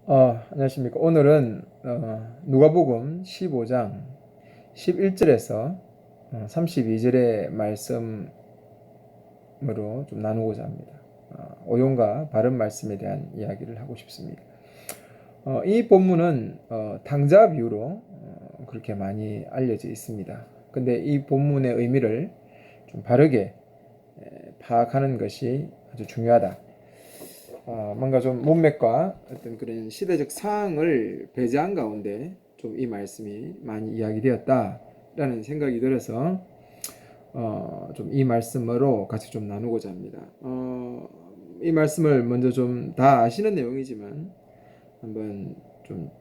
안녕하십니까. 오늘은 누가복음 15장 11절에서 32절의 말씀으로 좀 나누고자 합니다. 오용과 바른 말씀에 대한 이야기를 하고 싶습니다. 이 본문은 탕자 비유로 그렇게 많이 알려져 있습니다. 근데 이 본문의 의미를 좀 바르게 파악하는 것이 아주 중요하다. 뭔가 좀 문맥과 어떤 그런 시대적 상황을 배제한 가운데 좀 이 말씀이 많이 이야기되었다라는 생각이 들어서 좀 이 말씀으로 같이 좀 나누고자 합니다. 이 말씀을 먼저 좀 다 아시는 내용이지만 한번 좀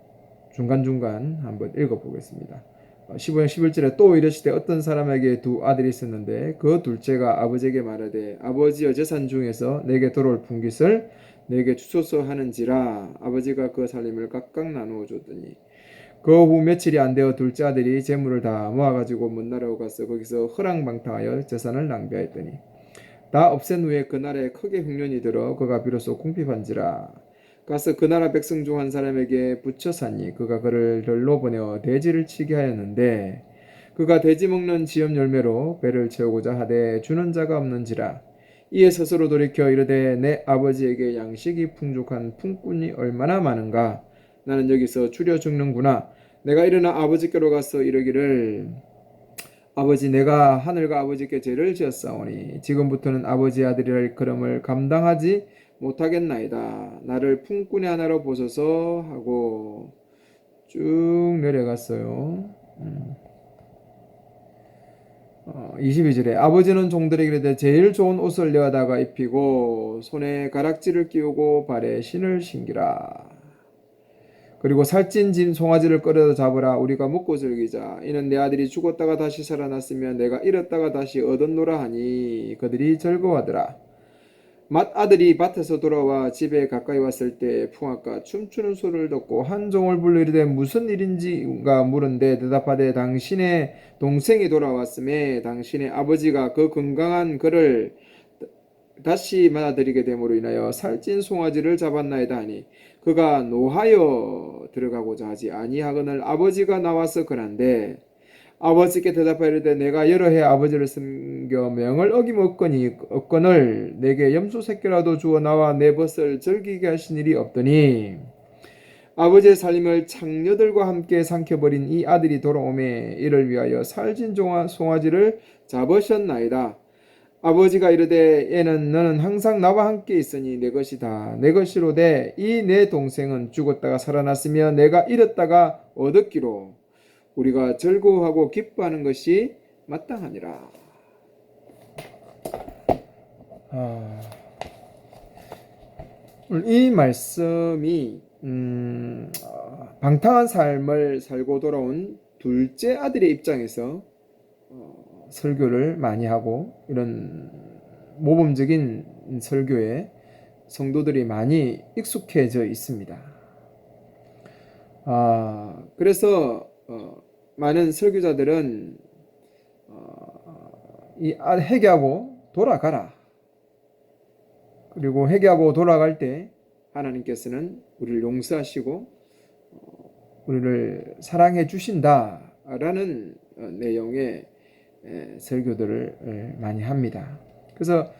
중간중간 한번 읽어보겠습니다. 15장 11절에 또 이르시되 어떤 사람에게 두 아들이 있었는데 그 둘째가 아버지에게 말하되 아버지여 재산 중에서 내게 돌아올 분깃을 내게 주소서 하는지라. 아버지가 그 살림을 각각 나누어 줬더니 그 후 며칠이 안 되어 둘째 아들이 재물을 다 모아가지고 먼 나라로 가서 거기서 허랑방탕하여 재산을 낭비하였더니 다 없앤 후에 그 나라에 크게 흉년이 들어 그가 비로소 궁핍한지라. 가서 그 나라 백성 중 한 사람에게 붙여 사니 그가 그를 들로 보내어 돼지를 치게 하였는데 그가 돼지 먹는 지염 열매로 배를 채우고자 하되 주는 자가 없는지라. 이에 스스로 돌이켜 이르되 내 아버지에게 양식이 풍족한 품꾼이 얼마나 많은가. 나는 여기서 줄여 죽는구나. 내가 일어나 아버지께로 가서 이르기를 아버지, 내가 하늘과 아버지께 죄를 지었사오니 지금부터는 아버지의 아들이라 일컬음을 감당하지 못하겠나이다. 나를 품꾼의 하나로 보소서 하고 쭉 내려갔어요. 22절에 아버지는 종들에게 이르되 제일 좋은 옷을 내어다가 입히고 손에 가락지를 끼우고 발에 신을 신기라. 그리고 살찐 진 송아지를 끌어다 잡으라. 우리가 먹고 즐기자. 이는 내 아들이 죽었다가 다시 살아났으며 내가 잃었다가 다시 얻었노라 하니 그들이 즐거워하더라. 맏아들이 밭에서 돌아와 집에 가까이 왔을 때 풍악과 춤추는 소리를 듣고 한 종을 불러 이르되 무슨 일인지가 물은데 대답하되 당신의 동생이 돌아왔음에 당신의 아버지가 그 건강한 그를 다시 맞아들이게 됨으로 인하여 살찐 송아지를 잡았나이다 하니 그가 노하여 들어가고자 하지 아니하거늘 아버지가 나와서 그런데 아버지께 대답하여 이르되 내가 여러 해 아버지를 섬겨 명을 어기먹거늘 내게 염소 새끼라도 주어 나와 내 벗을 즐기게 하신 일이 없더니 아버지의 살림을 창녀들과 함께 삼켜버린 이 아들이 돌아오매 이를 위하여 살찐 송아지를 잡으셨나이다. 아버지가 이르되 얘는 너는 항상 나와 함께 있으니 내 것이다. 내 것이로되 이 내 동생은 죽었다가 살아났으며 내가 잃었다가 얻었기로 우리가 즐거워하고 기뻐하는 것이 마땅하니라. 이 말씀이 방탕한 삶을 살고 돌아온 둘째 아들의 입장에서 설교를 많이 하고 이런 모범적인 설교에 성도들이 많이 익숙해져 있습니다. 그래서 많은 설교자들은 이 회개하고 돌아가라. 그리고 회개하고 돌아갈 때 하나님께서는 우리를 용서하시고 우리를 사랑해 주신다라는 내용의 설교들을 많이 합니다. 그래서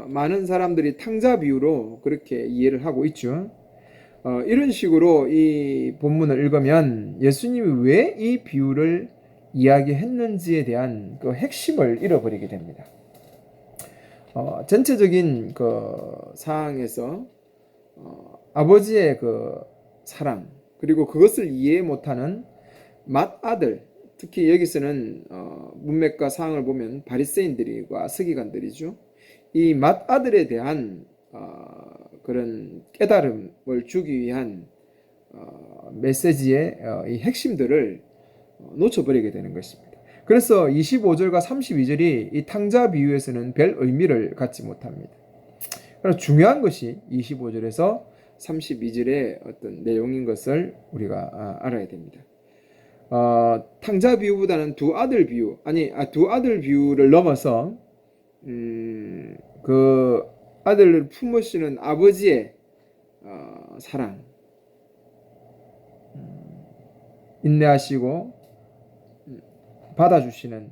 많은 사람들이 탕자 비유로 그렇게 이해를 하고 있죠. 이런 식으로 이 본문을 읽으면 예수님이 왜 이 비유를 이야기했는지에 대한 그 핵심을 잃어버리게 됩니다. 전체적인 그 상황에서 아버지의 그 사랑 그리고 그것을 이해 못하는 맏아들, 특히 여기서는 문맥과 상황을 보면 바리새인들과 서기관들이죠. 이 맏아들에 대한 그런 깨달음을 주기 위한 메시지의 이 핵심들을 놓쳐버리게 되는 것입니다. 그래서 25절과 32절이 이 탕자 비유에서는 별 의미를 갖지 못합니다. 그래서 중요한 것이 25절에서 32절의 어떤 내용인 것을 우리가 알아야 됩니다. 탕자 비유보다는 두 아들 비유를 넘어서 그 아들을 품으시는 아버지의 사랑, 인내하시고 받아주시는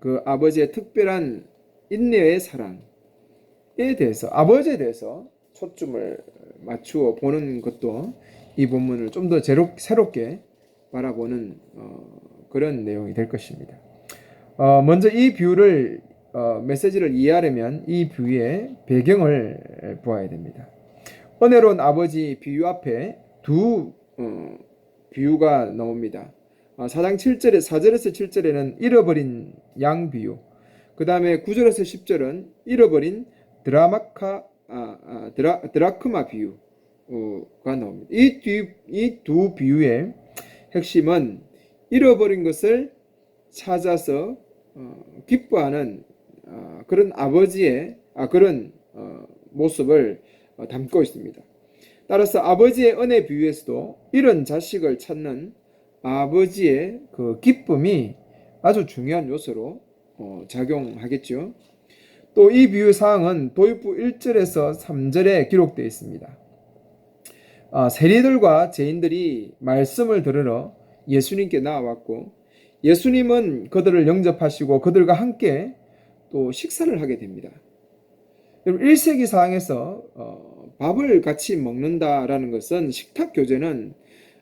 그 아버지의 특별한 인내의 사랑에 대해서, 아버지에 대해서 초점을 맞추어 보는 것도 이 본문을 좀 더 새롭게 바라보는 그런 내용이 될 것입니다. 먼저 이 비유를 메시지를 이해하려면 이 비유의 배경을 보아야 됩니다. 은혜로운 아버지 비유 앞에 두 비유가 나옵니다. 4장 7절에 4절에서 7절에는 잃어버린 양 비유, 그 다음에 9절에서 10절은 잃어버린 드라크마 비유가 나옵니다. 이 두 비유의 핵심은 잃어버린 것을 찾아서 기뻐하는 그런 아버지의 그런 모습을 담고 있습니다. 따라서 아버지의 은혜 비유에서도 이런 자식을 찾는 아버지의 그 기쁨이 아주 중요한 요소로 작용하겠죠. 또 이 비유 사항은 도입부 1절에서 3절에 기록되어 있습니다. 세리들과 죄인들이 말씀을 들으러 예수님께 나와왔고, 예수님은 그들을 영접하시고 그들과 함께 또 식사를 하게 됩니다. 1세기 사항에서 밥을 같이 먹는다라는 것은, 식탁 교제는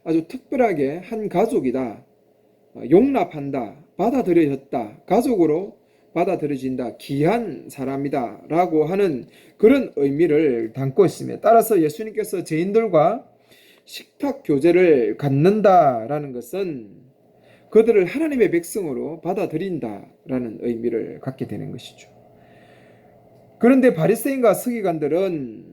아주 특별하게 한 가족이다, 용납한다, 받아들여졌다, 가족으로 받아들여진다, 귀한 사람이다 라고 하는 그런 의미를 담고 있습니다. 따라서 예수님께서 죄인들과 식탁 교제를 갖는다라는 것은 그들을 하나님의 백성으로 받아들인다라는 의미를 갖게 되는 것이죠. 그런데 바리새인과 서기관들은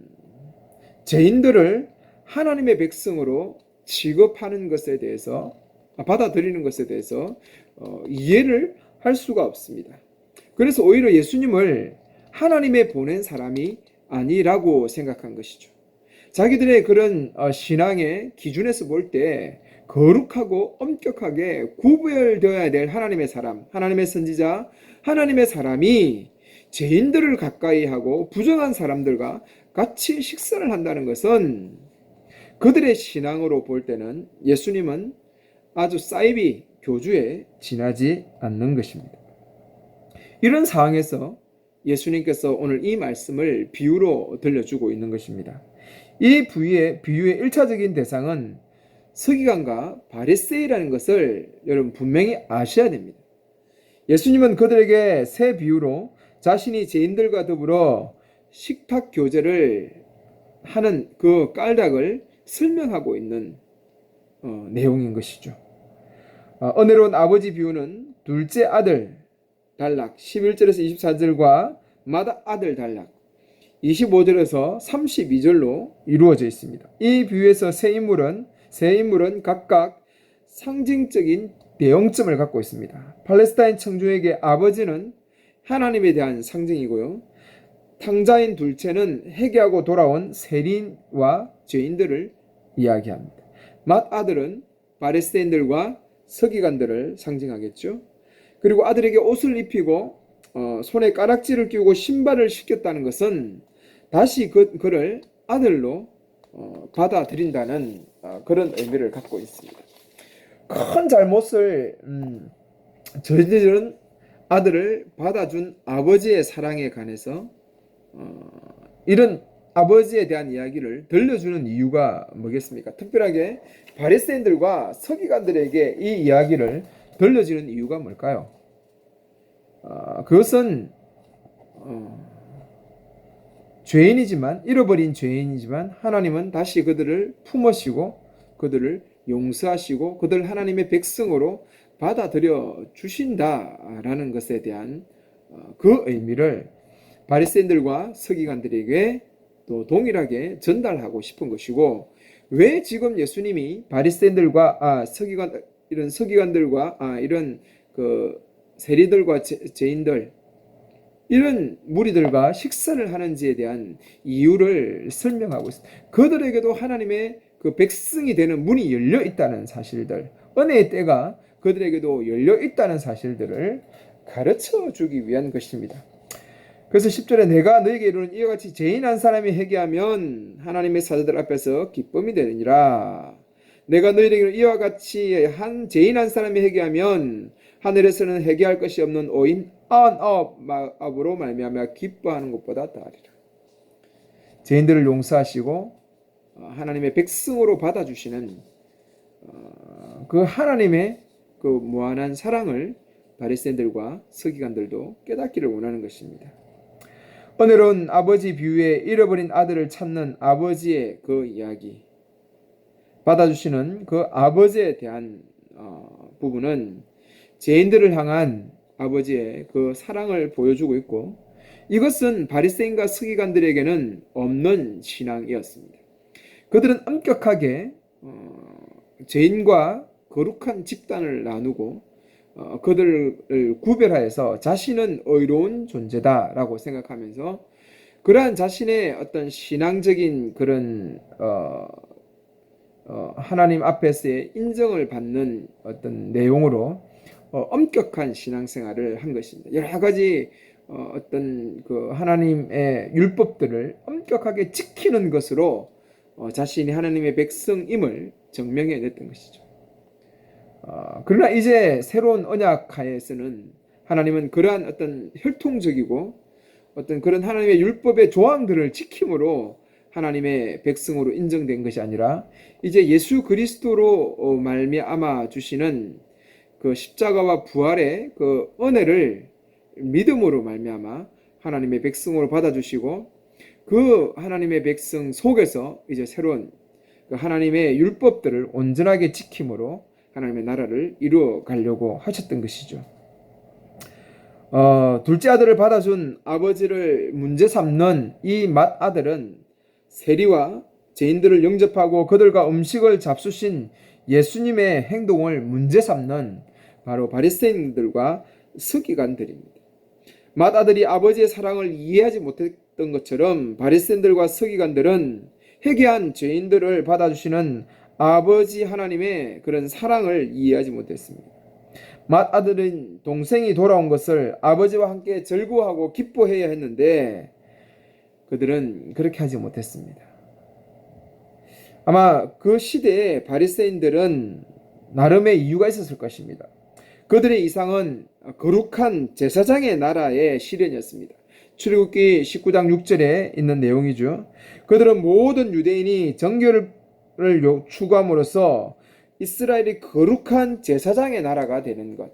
죄인들을 하나님의 백성으로 취급하는 것에 대해서, 받아들이는 것에 대해서 이해를 할 수가 없습니다. 그래서 오히려 예수님을 하나님의 보낸 사람이 아니라고 생각한 것이죠. 자기들의 그런 신앙의 기준에서 볼 때 거룩하고 엄격하게 구별되어야 될 하나님의 사람, 하나님의 선지자, 하나님의 사람이 죄인들을 가까이 하고 부정한 사람들과 같이 식사를 한다는 것은, 그들의 신앙으로 볼 때는 예수님은 아주 사이비 교주에 지나지 않는 것입니다. 이런 상황에서 예수님께서 오늘 이 말씀을 비유로 들려주고 있는 것입니다. 이 비유의 1차적인 대상은 서기관과 바리새인이라는 것을 여러분 분명히 아셔야 됩니다. 예수님은 그들에게 새 비유로 자신이 죄인들과 더불어 식탁 교제를 하는 그 까닭을 설명하고 있는 내용인 것이죠. 은혜로운 아버지 비유는 둘째 아들 단락 11절에서 24절과 맏 아들 단락 25절에서 32절로 이루어져 있습니다. 이 비유에서 세 인물은 각각 상징적인 대형점을 갖고 있습니다. 팔레스타인 청중에게 아버지는 하나님에 대한 상징이고요, 탕자인 둘째는 회개하고 돌아온 세리와 죄인들을 이야기합니다. 맏 아들은 바리새인들과 서기관들을 상징하겠죠. 그리고 아들에게 옷을 입히고 손에 가락지를 끼우고 신발을 신겼다는 것은 다시 그를 아들로 받아들인다는 그런 의미를 갖고 있습니다. 큰 잘못을 저지른 아들을 받아준 아버지의 사랑에 관해서 이런 아버지에 대한 이야기를 들려주는 이유가 뭐겠습니까? 특별하게 바리새인들과 서기관들에게 이 이야기를 들려주는 이유가 뭘까요? 그것은 죄인이지만, 잃어버린 죄인이지만 하나님은 다시 그들을 품으시고 그들을 용서하시고 그들 하나님의 백성으로 받아들여 주신다라는 것에 대한 그 의미를 바리새인들과 서기관들에게 또 동일하게 전달하고 싶은 것이고, 왜 지금 예수님이 바리새인들과 이런 서기관들과 이런 그 세리들과 죄인들, 이런 무리들과 식사를 하는지에 대한 이유를 설명하고 있습니다. 그들에게도 하나님의 그 백성이 되는 문이 열려 있다는 사실들, 은혜의 때가 그들에게도 열려 있다는 사실들을 가르쳐 주기 위한 것입니다. 그래서 10절에 내가 너에게 이르는 이와 같이 죄인 한 사람이 회개하면 하나님의 사자들 앞에서 기쁨이 되느니라. 내가 너희에게 이와 같이 한 죄인 한 사람이 회개하면 하늘에서는 회개할 것이 없는 오인 언업으로 말미암아 기뻐하는 것보다 더하리라. 죄인들을 용서하시고 하나님의 백성으로 받아주시는 그 하나님의 그 무한한 사랑을 바리새인들과 서기관들도 깨닫기를 원하는 것입니다. 오늘은 아버지 비유에 잃어버린 아들을 찾는 아버지의 그 이야기, 받아주시는 그 아버지에 대한 부분은 죄인들을 향한 아버지의 그 사랑을 보여주고 있고, 이것은 바리새인과 서기관들에게는 없는 신앙이었습니다. 그들은 엄격하게 죄인과 거룩한 집단을 나누고 그들을 구별하여서 자신은 의로운 존재다라고 생각하면서 그러한 자신의 어떤 신앙적인 그런 하나님 앞에서의 인정을 받는 어떤 내용으로 엄격한 신앙생활을 한 것입니다. 여러 가지 어떤 그 하나님의 율법들을 엄격하게 지키는 것으로 자신이 하나님의 백성임을 증명해냈던 것이죠. 그러나 이제 새로운 언약 하에서는 하나님은 그러한 어떤 혈통적이고 어떤 그런 하나님의 율법의 조항들을 지킴으로 하나님의 백성으로 인정된 것이 아니라 이제 예수 그리스도로 말미암아 주시는 그 십자가와 부활의 그 은혜를 믿음으로 말미암아 하나님의 백성으로 받아주시고 그 하나님의 백성 속에서 이제 새로운 그 하나님의 율법들을 온전하게 지킴으로 하나님의 나라를 이루어 가려고 하셨던 것이죠. 둘째 아들을 받아준 아버지를 문제 삼는 이 맏아들은 세리와 죄인들을 영접하고 그들과 음식을 잡수신 예수님의 행동을 문제 삼는 바로 바리새인들과 서기관들입니다. 맏아들이 아버지의 사랑을 이해하지 못했던 것처럼 바리새인들과 서기관들은 회개한 죄인들을 받아주시는 아버지 하나님의 그런 사랑을 이해하지 못했습니다. 맏아들은 동생이 돌아온 것을 아버지와 함께 즐거워하고 기뻐해야 했는데 그들은 그렇게 하지 못했습니다. 아마 그 시대의 바리새인들은 나름의 이유가 있었을 것입니다. 그들의 이상은 거룩한 제사장의 나라의 실현이었습니다. 출애굽기 19장 6절에 있는 내용이죠. 그들은 모든 유대인이 정결을 추구함으로써 이스라엘이 거룩한 제사장의 나라가 되는 것.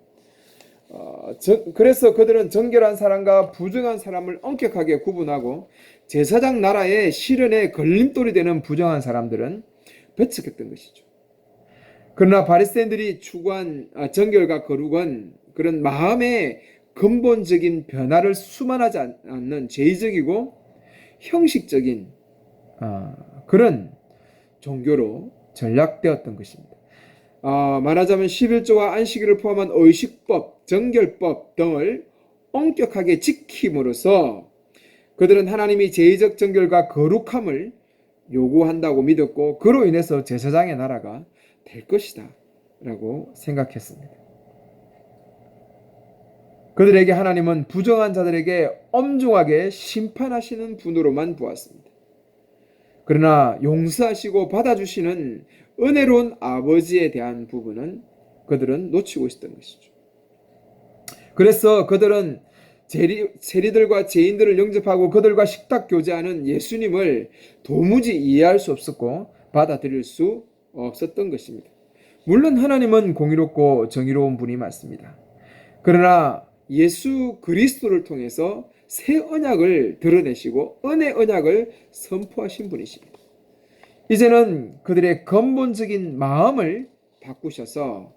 그래서 그들은 정결한 사람과 부정한 사람을 엄격하게 구분하고 제사장 나라의 실현에 걸림돌이 되는 부정한 사람들은 배척했던 것이죠. 그러나 바리새인들이 추구한 정결과 거룩은 그런 마음의 근본적인 변화를 수반하지 않는 죄의적이고 형식적인 그런 종교로 전락되었던 것입니다. 말하자면 11조와 안식일을 포함한 의식법, 정결법 등을 엄격하게 지킴으로써 그들은 하나님이 제의적 정결과 거룩함을 요구한다고 믿었고 그로 인해서 제사장의 나라가 될 것이다 라고 생각했습니다. 그들에게 하나님은 부정한 자들에게 엄중하게 심판하시는 분으로만 보았습니다. 그러나 용서하시고 받아주시는 은혜로운 아버지에 대한 부분은 그들은 놓치고 있었던 것이죠. 그래서 그들은 세리들과 죄인들을 영접하고 그들과 식탁 교제하는 예수님을 도무지 이해할 수 없었고 받아들일 수 없었던 것입니다. 물론 하나님은 공의롭고 정의로운 분이 맞습니다. 그러나 예수 그리스도를 통해서 새 언약을 드러내시고 은혜 언약을 선포하신 분이십니다. 이제는 그들의 근본적인 마음을 바꾸셔서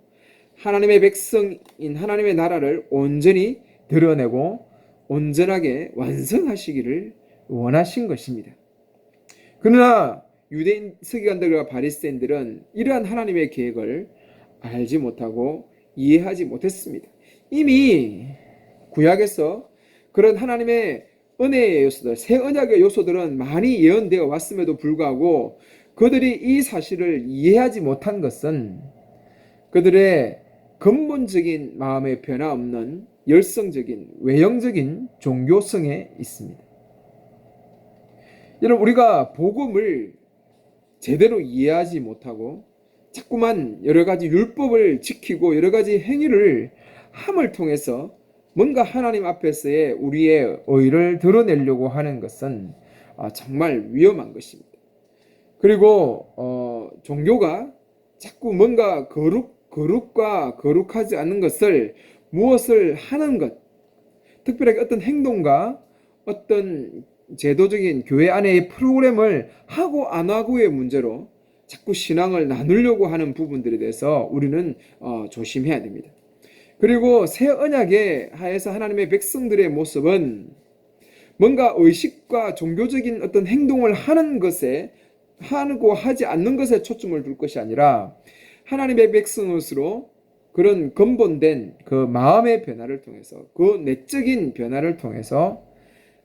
하나님의 백성인 하나님의 나라를 온전히 드러내고 온전하게 완성하시기를 원하신 것입니다. 그러나 유대인 서기관들과 바리새인들은 이러한 하나님의 계획을 알지 못하고 이해하지 못했습니다. 이미 구약에서 그런 하나님의 은혜의 요소들, 새 언약의 요소들은 많이 예언되어 왔음에도 불구하고 그들이 이 사실을 이해하지 못한 것은 그들의 근본적인 마음의 변화 없는 열성적인 외형적인 종교성에 있습니다. 여러분, 우리가 복음을 제대로 이해하지 못하고 자꾸만 여러 가지 율법을 지키고 여러 가지 행위를 함을 통해서 뭔가 하나님 앞에서의 우리의 의를 드러내려고 하는 것은 정말 위험한 것입니다. 그리고 종교가 자꾸 뭔가 거룩과 거룩하지 않는 것을 무엇을 하는 것, 특별하게 어떤 행동과 어떤 제도적인 교회 안의 프로그램을 하고 안 하고의 문제로 자꾸 신앙을 나누려고 하는 부분들에 대해서 우리는 조심해야 됩니다. 그리고 새 언약에 하에서 하나님의 백성들의 모습은 뭔가 의식과 종교적인 어떤 행동을 하는 것에 하고 하지 않는 것에 초점을 둘 것이 아니라 하나님의 백성으로 그런 근본된 그 마음의 변화를 통해서 그 내적인 변화를 통해서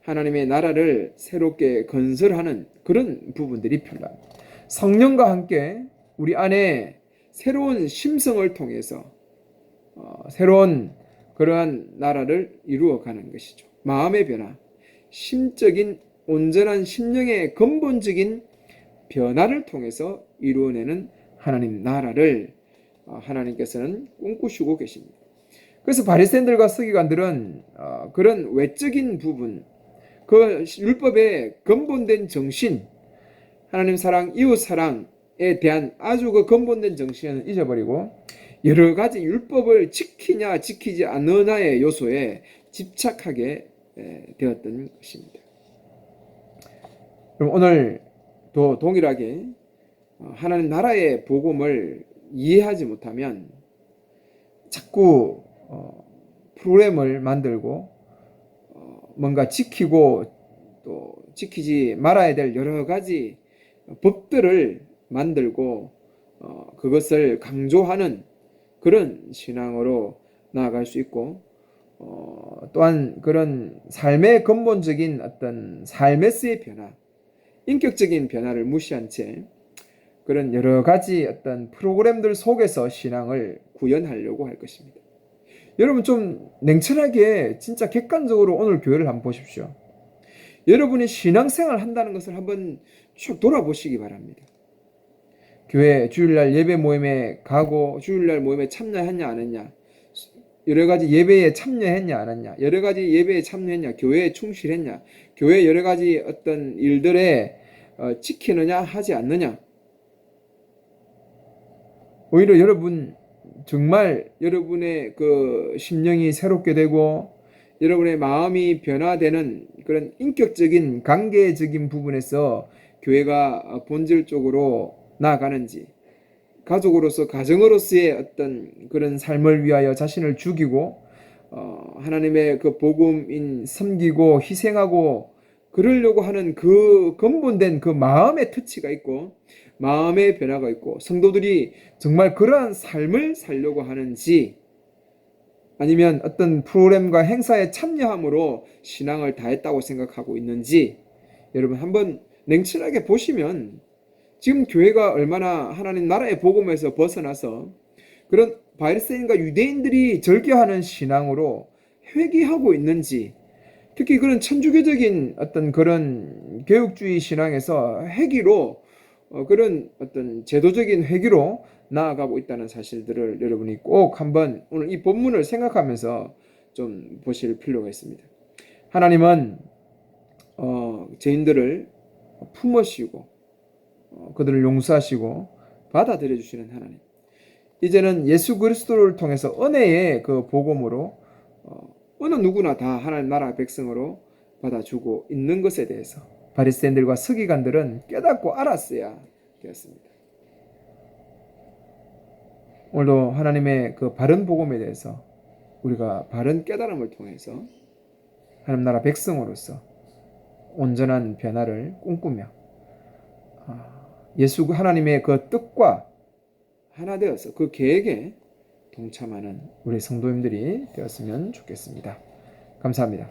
하나님의 나라를 새롭게 건설하는 그런 부분들이 필요합니다. 성령과 함께 우리 안에 새로운 심성을 통해서 새로운 그러한 나라를 이루어가는 것이죠. 마음의 변화, 심적인 온전한 심령의 근본적인 변화를 통해서 이루어내는 하나님 나라를 하나님께서는 꿈꾸시고 계십니다. 그래서 바리새인들과 서기관들은 그런 외적인 부분, 그 율법의 근본된 정신, 하나님 사랑, 이웃 사랑에 대한 아주 그 근본된 정신을 잊어버리고 여러 가지 율법을 지키냐 지키지 않느냐의 요소에 집착하게 되었던 것입니다. 그럼 오늘도 동일하게 하나님 나라의 복음을 이해하지 못하면 자꾸 프로그램을 만들고 뭔가 지키고 또 지키지 말아야 될 여러 가지 법들을 만들고 그것을 강조하는 그런 신앙으로 나아갈 수 있고 또한 그런 삶의 근본적인 어떤 삶에서의 변화, 인격적인 변화를 무시한 채 그런 여러 가지 어떤 프로그램들 속에서 신앙을 구현하려고 할 것입니다. 여러분 좀 냉철하게 진짜 객관적으로 오늘 교회를 한번 보십시오. 여러분이 신앙생활 한다는 것을 한번 쭉 돌아보시기 바랍니다. 교회 주일날 예배 모임에 가고 주일날 모임에 참여했냐 안 했냐, 여러 가지 예배에 참여했냐 안 했냐, 여러 가지 예배에 참여했냐, 교회에 충실했냐, 교회 여러 가지 어떤 일들에 지키느냐 하지 않느냐. 오히려 여러분 정말 여러분의 그 심령이 새롭게 되고 여러분의 마음이 변화되는 그런 인격적인 관계적인 부분에서 교회가 본질적으로 나아가는지, 가족으로서 가정으로서의 어떤 그런 삶을 위하여 자신을 죽이고 하나님의 그 복음인 섬기고 희생하고 그러려고 하는 그 근본된 그 마음의 터치가 있고 마음의 변화가 있고 성도들이 정말 그러한 삶을 살려고 하는지, 아니면 어떤 프로그램과 행사에 참여함으로 신앙을 다했다고 생각하고 있는지 여러분 한번 냉철하게 보시면 지금 교회가 얼마나 하나님 나라의 복음에서 벗어나서 그런 바리새인과 유대인들이 절개하는 신앙으로 회귀하고 있는지, 특히 그런 천주교적인 어떤 그런 교육주의 신앙에서 회귀로 그런 어떤 제도적인 회귀로 나아가고 있다는 사실들을 여러분이 꼭 한번 오늘 이 본문을 생각하면서 좀 보실 필요가 있습니다. 하나님은 죄인들을 품으시고 그들을 용서하시고 받아들여 주시는 하나님. 이제는 예수 그리스도를 통해서 은혜의 그 복음으로 어느 누구나 다 하나님 나라 백성으로 받아주고 있는 것에 대해서 바리새인들과 서기관들은 깨닫고 알았어야 되었습니다. 오늘도 하나님의 그 바른 복음에 대해서 우리가 바른 깨달음을 통해서 하나님 나라 백성으로서 온전한 변화를 꿈꾸며 예수 하나님의 그 뜻과 하나 되어서 그 계획에 동참하는 우리 성도님들이 되었으면 좋겠습니다. 감사합니다.